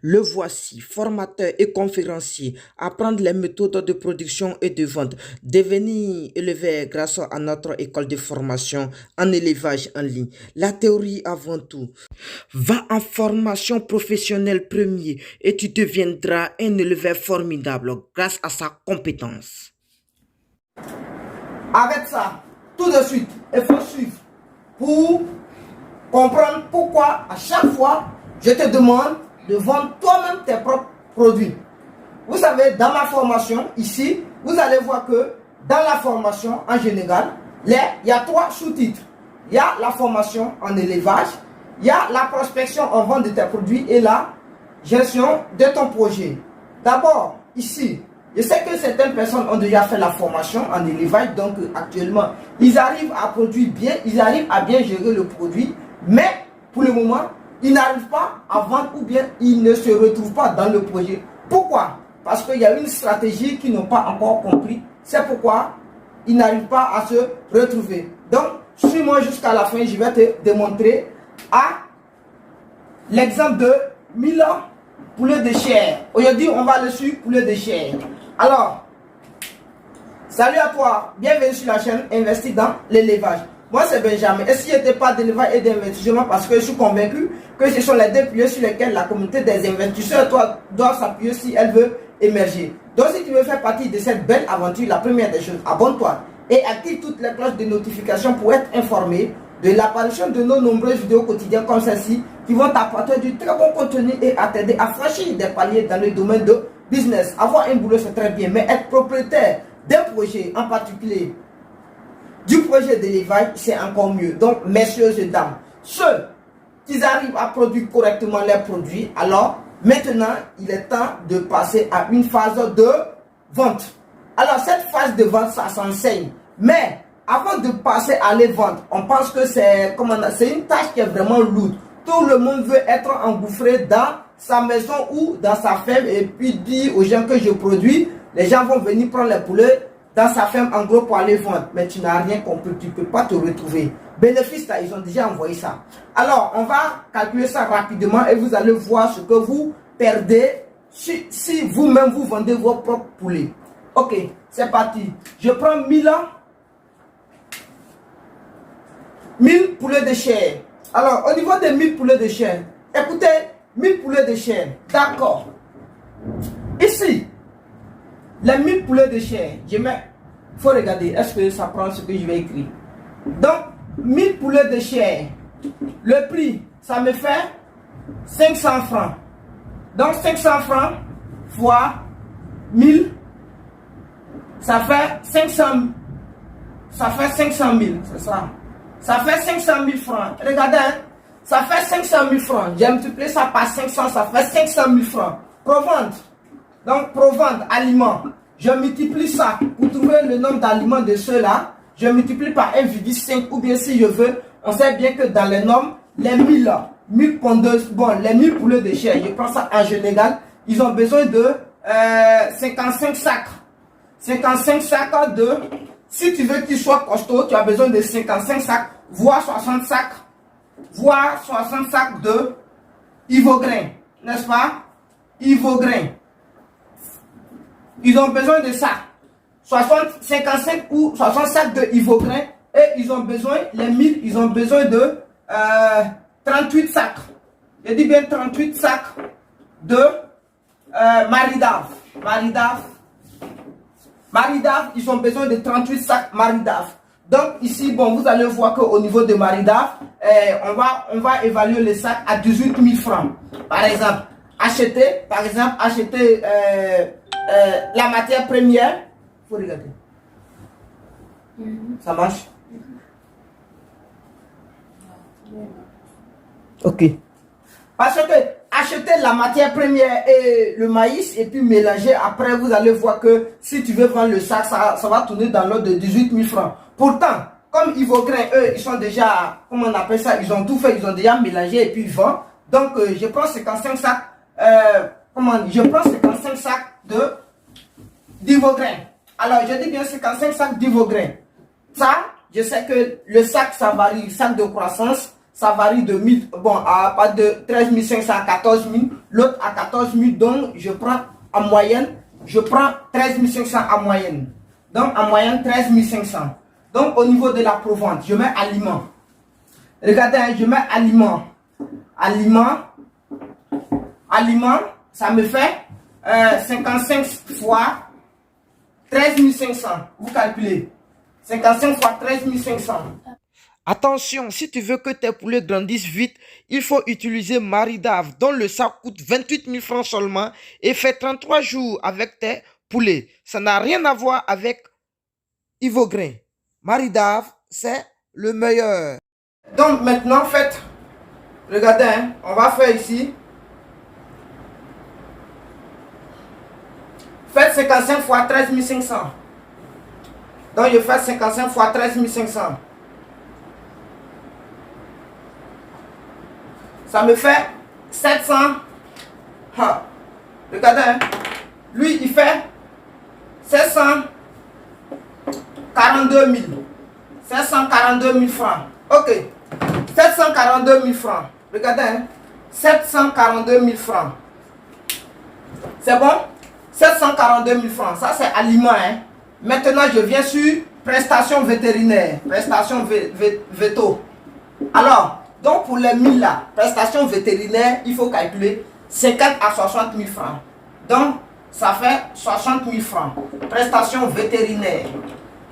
Le voici, formateur et conférencier, apprendre les méthodes de production et de vente, devenir éleveur grâce à notre école de formation en élevage en ligne. La théorie avant tout. Va en formation professionnelle premier et tu deviendras un éleveur formidable grâce à sa compétence. Arrête ça, tout de suite, il faut suivre pour comprendre pourquoi à chaque fois je te demande de vendre toi-même tes propres produits. Vous savez, dans ma formation, ici, vous allez voir que dans la formation en général, il y a 3 sous-titres. Il y a la formation en élevage, il y a la prospection en vente de tes produits et la gestion de ton projet. D'abord, ici, je sais que certaines personnes ont déjà fait la formation en élevage, donc actuellement, ils arrivent à produire bien, ils arrivent à bien gérer le produit, mais pour le moment, ils n'arrivent pas à vendre ou bien ils ne se retrouvent pas dans le projet. Pourquoi? Parce qu'il y a une stratégie qu'ils n'ont pas encore compris. C'est pourquoi ils n'arrivent pas à se retrouver. Donc, suis-moi jusqu'à la fin, je vais te démontrer à l'exemple de 1000 poulets de chair. Aujourd'hui, on va le suivre poulet de chair. Alors, salut à toi, bienvenue sur la chaîne Investir dans l'élevage. Moi, c'est Benjamin. Et si je n'étais pas d'élevage et d'investissement, parce que je suis convaincu que ce sont les 2 piliers sur lesquels la communauté des investisseurs doit s'appuyer si elle veut émerger. Donc, si tu veux faire partie de cette belle aventure, la première des choses, abonne-toi et active toutes les cloches de notification pour être informé de l'apparition de nos nombreuses vidéos quotidiennes comme celle-ci qui vont t'apporter du très bon contenu et à t'aider à franchir des paliers dans le domaine de business. Avoir un boulot, c'est très bien, mais être propriétaire d'un projet en particulier, du projet d'élevage, c'est encore mieux. Donc, messieurs et dames, ceux qui arrivent à produire correctement leurs produits, alors maintenant, il est temps de passer à une phase de vente. Alors, cette phase de vente, ça s'enseigne. Mais, avant de passer à les vendre, on pense que c'est une tâche qui est vraiment lourde. Tout le monde veut être engouffré dans sa maison ou dans sa ferme et puis dire aux gens que je produis. Les gens vont venir prendre les poulets dans sa ferme en gros pour aller vendre. Mais tu n'as rien compris, tu ne peux pas te retrouver. Bénéfice, là, ils ont déjà envoyé ça. Alors, on va calculer ça rapidement et vous allez voir ce que vous perdez si vous-même vous vendez vos propres poulets. Ok, c'est parti. Je prends 1000 poulets de chair. Alors, au niveau des 1000 poulets de chair, écoutez, 1000 poulets de chair, d'accord. Ici, les 1000 poulets de chair, il faut regarder, est-ce que ça prend ce que je vais écrire. Donc, 1000 poulets de chair, le prix, ça me fait 500 francs. Donc, 500 francs fois 1000, ça fait 500 000, c'est ça. Ça fait 500 000 francs. Regardez, hein, ça fait 500 000 francs. J'ai multiplié ça par 500, ça fait 500 000 francs. Provente. Donc, provente, aliments. Je multiplie ça pour trouver le nombre d'aliments de ceux-là. Je multiplie par 1,5 ou bien si je veux, on sait bien que dans les normes, les 1000 pondeuses, bon, les 1000 poulets de chair, je prends ça en général, ils ont besoin de 55 sacs. 55 sacs de... Si tu veux qu'ils soient costauds, tu as besoin de 55 sacs, voire 60 sacs, de Ivograin, n'est-ce pas? Ivograin. Ils ont besoin de ça. 55 ou 60 sacs de Ivograin et ils ont besoin, les 1000, ils ont besoin de 38 sacs. Je dis bien 38 sacs de Maridave. Maridave, ils ont besoin de 38 sacs Maridave. Donc ici, bon, vous allez voir qu'au niveau de Maridave, on va évaluer les sacs à 18 000 francs. Par exemple, acheter la matière première. Il faut regarder. Ça marche? Ok. Parce que acheter la matière première et le maïs et puis mélanger, après vous allez voir que si tu veux vendre le sac, ça va tourner dans l'ordre de 18 000 francs. Pourtant, comme Ivograin, eux, ils sont déjà, comment on appelle ça, ils ont tout fait, ils ont déjà mélangé et puis ils vendent. Donc, je prends 55 sacs, d'Ivograin. Alors, je dis bien 55 sacs d'Ivograin. Ça, je sais que le sac, ça varie, sac de croissance, ça varie de 1000, bon, à pas de 13 500 à 14 000, l'autre à 14 000, donc je prends en moyenne, je prends 13 500 en moyenne. Donc en moyenne 13 500. Donc au niveau de la provente, je mets aliment. Regardez, hein, je mets aliment. Aliment, ça me fait 55 fois 13 500. Vous calculez. 55 fois 13 500. Attention, si tu veux que tes poulets grandissent vite, il faut utiliser Maridave, dont le sac coûte 28 000 francs seulement et fait 33 jours avec tes poulets. Ça n'a rien à voir avec Ivograin. Maridave, c'est le meilleur. Donc maintenant, faites, regardez, hein, on va faire ici. Faites 55 fois 13 500. Donc je fais 55 fois 13 500. Ça me fait 700. Ha. Regardez, hein. Lui il fait 742 000. 742 000 francs. Ok. 742 000 francs. Regardez, hein. 742 000 francs. C'est bon? 742 000 francs. Ça c'est aliment. Hein. Maintenant je viens sur prestation vétérinaire. Prestation veto. Alors, donc pour les 1000 là, prestation vétérinaire, il faut calculer 50 à 60 000 francs. Donc, ça fait 60 000 francs. Prestation vétérinaire.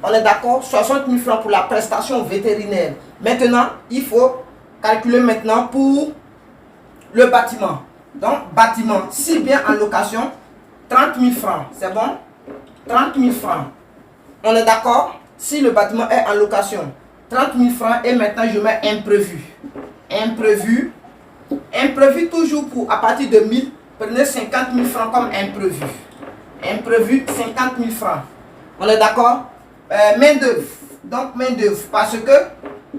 On est d'accord? 60 000 francs pour la prestation vétérinaire. Maintenant, il faut calculer maintenant pour le bâtiment. Donc, bâtiment, si bien en location, 30 000 francs. C'est bon? 30 000 francs. On est d'accord? Si le bâtiment est en location, 30 000 francs et maintenant je mets imprévu. Imprévu. Imprévu toujours pour à partir de 1000. Prenez 50 000 francs comme imprévu. Imprévu 50 000 francs. On est d'accord? Main d'œuvre. Donc main d'œuvre. Parce que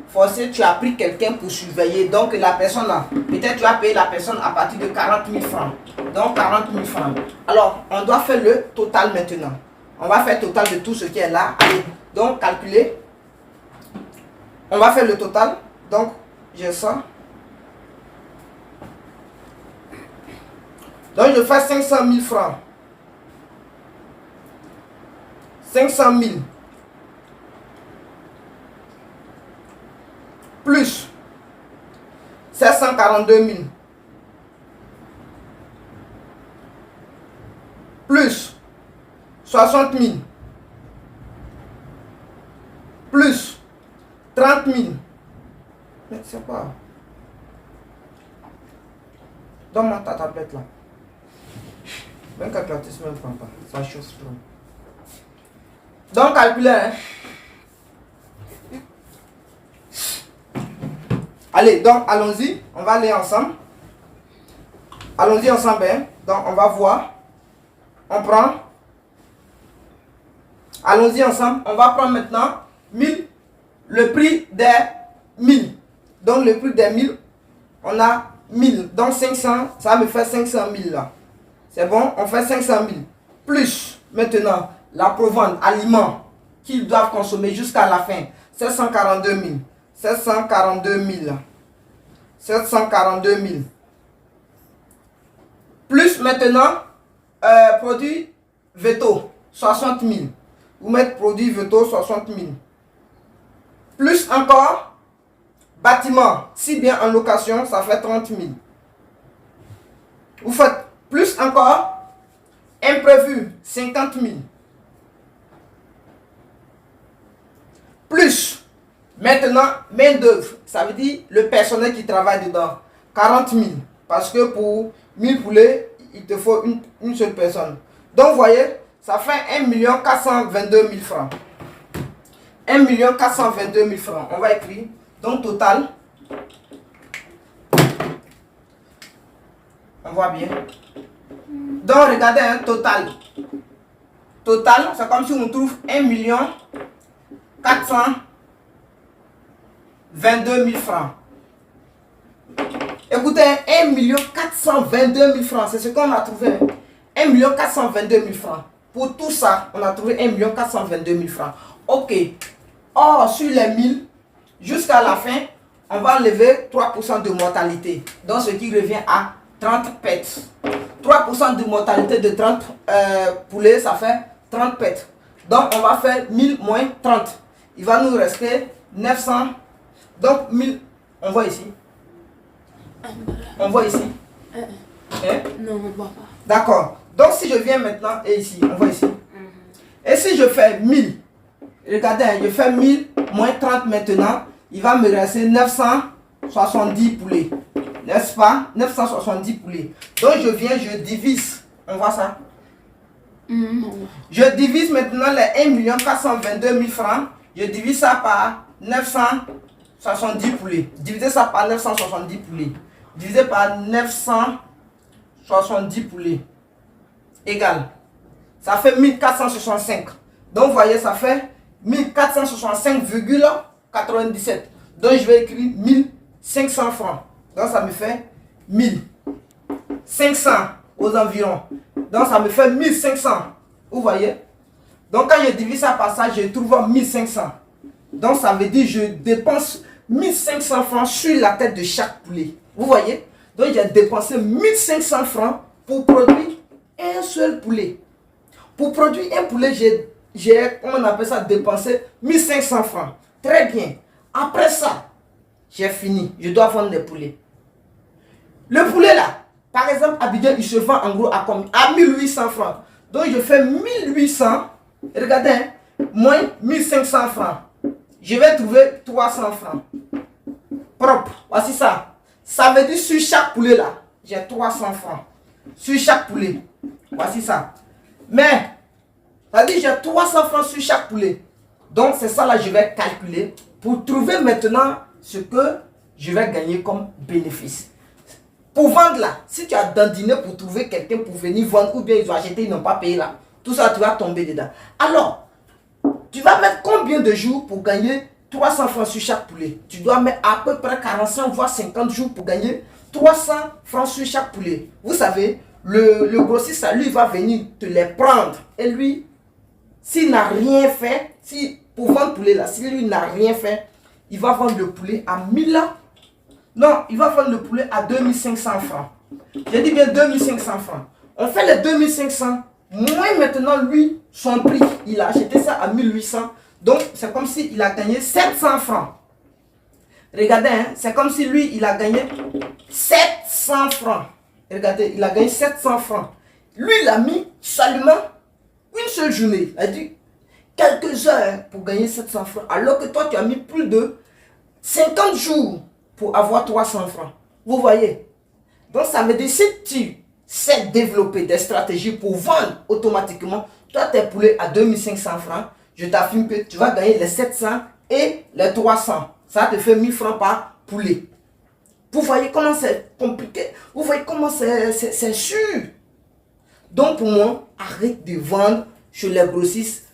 forcément tu as pris quelqu'un pour surveiller. Donc la personne là, peut-être tu as payé la personne à partir de 40 000 francs. Donc 40 000 francs. Alors on doit faire le total maintenant. On va faire le total de tout ce qui est là. Allez, donc calculer. On va faire le total. Donc j'ai ça. Donc je fais 500 000 francs. 500 000. Plus 742 000. Plus 60 000. Plus 30 000. Mais c'est quoi? Donne-moi ta tablette là. Même calculatrice ne prend pas. Ça chauffe trop. Donc calculer. Hein? Allez, donc allons-y. On va aller ensemble. Allons-y ensemble. Hein? Donc on va voir. On prend. Allons-y ensemble. On va prendre maintenant 1000. Le prix des 1000. Donc le prix des 1000. On a 1000. Donc 500. Ça me fait 500 000 là. C'est bon? On fait 500 000. Plus maintenant la provente aliments qu'ils doivent consommer jusqu'à la fin. 742 000. 742 000. 742 000. Plus maintenant, produit veto, 60 000. Vous mettez produit veto, 60 000. Plus encore, bâtiment, si bien en location, ça fait 30 000. Vous faites plus encore, imprévu, 50 000. Plus, maintenant, main d'œuvre, ça veut dire le personnel qui travaille dedans, 40 000. Parce que pour 1000 poulets, il te faut une seule personne. Donc, vous voyez, ça fait 1 422 000 francs. 1 422 000 francs. On va écrire. Donc, total. On voit bien. Donc, regardez, un total. Total, c'est comme si on trouve 1 422 000 francs. Écoutez, 1 422 000 francs, c'est ce qu'on a trouvé. 1 422 000 francs. Pour tout ça, on a trouvé 1 422 000 francs. Ok. Or, sur les 1000, jusqu'à la fin, on va enlever 3% de mortalité. Donc, ce qui revient à 30 pets. 3% de mortalité de 30 poulets, ça fait 30 pets. Donc, on va faire 1000 moins 30. Il va nous rester 900. Donc, 1000. On voit ici. On voit ici. Hein? Non, on ne voit pas. D'accord. Donc, si je viens maintenant et ici, on voit ici. Et si je fais 1000, regardez, je fais 1000 moins 30 maintenant, il va me rester 970 poulets. N'est-ce pas? 970 poulets. Donc, je viens, je divise. On voit ça? Je divise maintenant les 1 422 000 francs. Je divise ça par 970 poulets. Divisez ça par 970 poulets. Divisé par 970 poulets. Égal. Ça fait 1465. Donc, vous voyez, ça fait 1465,97. Donc, je vais écrire 1500 francs. Donc, ça me fait 1500 aux environs. Donc, ça me fait 1500. Vous voyez? Donc, quand je divise ça par ça, je trouve 1500. Donc, ça veut dire que je dépense 1500 francs sur la tête de chaque poulet. Vous voyez? Donc, j'ai dépensé 1500 francs pour produire un seul poulet. Pour produire un poulet, j'ai, comment on appelle ça, dépensé 1500 francs. Très bien. Après ça, j'ai fini. Je dois vendre des poulets. Le poulet là, par exemple, à Abidjan, il se vend en gros à combien? À 1800 francs. Donc, je fais 1800, regardez, hein, moins 1500 francs. Je vais trouver 300 francs. Propre. Voici ça. Ça veut dire sur chaque poulet là, j'ai 300 francs. Sur chaque poulet. Voici ça. Mais, ça veut dire j'ai 300 francs sur chaque poulet. Donc, c'est ça là, je vais calculer pour trouver maintenant ce que je vais gagner comme bénéfice. Pour vendre là, si tu as dandiné pour trouver quelqu'un pour venir vendre ou bien ils ont acheté, ils n'ont pas payé là, tout ça, tu vas tomber dedans. Alors, tu vas mettre combien de jours pour gagner 300 francs sur chaque poulet? Tu dois mettre à peu près 45 voire 50 jours pour gagner 300 francs sur chaque poulet. Vous savez, le grossiste, lui, va venir te les prendre. Et lui, s'il n'a rien fait, pour vendre le poulet là, si lui n'a rien fait, il va vendre le poulet à 1000 ans. Non, il va vendre le poulet à 2500 francs. J'ai dit bien 2500 francs. On fait les 2500. Moins maintenant, lui, son prix, il a acheté ça à 1800. Donc, c'est comme s'il a gagné 700 francs. Regardez, hein, c'est comme si lui, il a gagné 700 francs. Regardez, il a gagné 700 francs. Lui, il a mis seulement une seule journée. Il a dit quelques heures pour gagner 700 francs. Alors que toi, tu as mis plus de 50 jours pour avoir 300 francs. Vous voyez? Donc, ça veut dire si tu sais développer des stratégies pour vendre automatiquement, toi, tes poulets à 2500 francs, je t'affirme que tu vas gagner les 700 et les 300. Ça te fait 1000 francs par poulet. Vous voyez comment c'est compliqué? Vous voyez comment c'est sûr? Donc, pour moi, arrête de vendre chez les grossistes.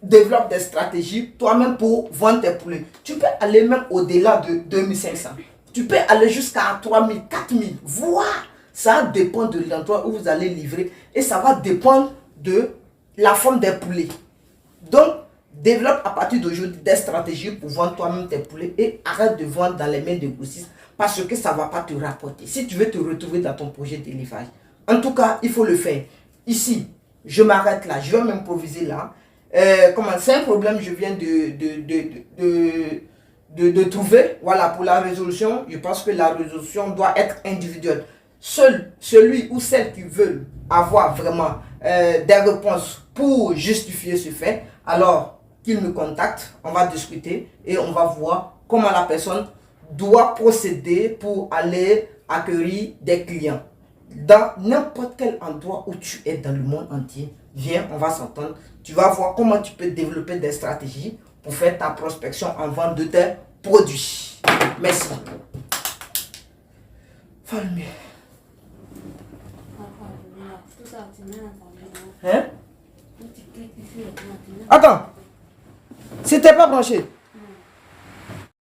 Développe des stratégies toi-même pour vendre tes poulets. Tu peux aller même au-delà de 2500. Tu peux aller jusqu'à 3000, 4000. Voire, ça dépend de l'endroit où vous allez livrer. Et ça va dépendre de la forme des poulets. Donc, développe à partir d'aujourd'hui des stratégies pour vendre toi-même tes poulets. Et arrête de vendre dans les mains des grossistes. Parce que ça ne va pas te rapporter. Si tu veux te retrouver dans ton projet d'élevage. En tout cas, il faut le faire. Ici, je m'arrête là. Je vais m'improviser là. C'est un problème je viens de trouver. Voilà, pour la résolution, je pense que la résolution doit être individuelle. Seul celui ou celle qui veut avoir vraiment des réponses pour justifier ce fait, alors qu'il me contacte, on va discuter et on va voir comment la personne doit procéder pour aller accueillir des clients. Dans n'importe quel endroit où tu es dans le monde entier, viens, on va s'entendre. Tu vas voir comment tu peux développer des stratégies pour faire ta prospection en vente de tes produits. Merci. Hein? Attends. C'était pas branché.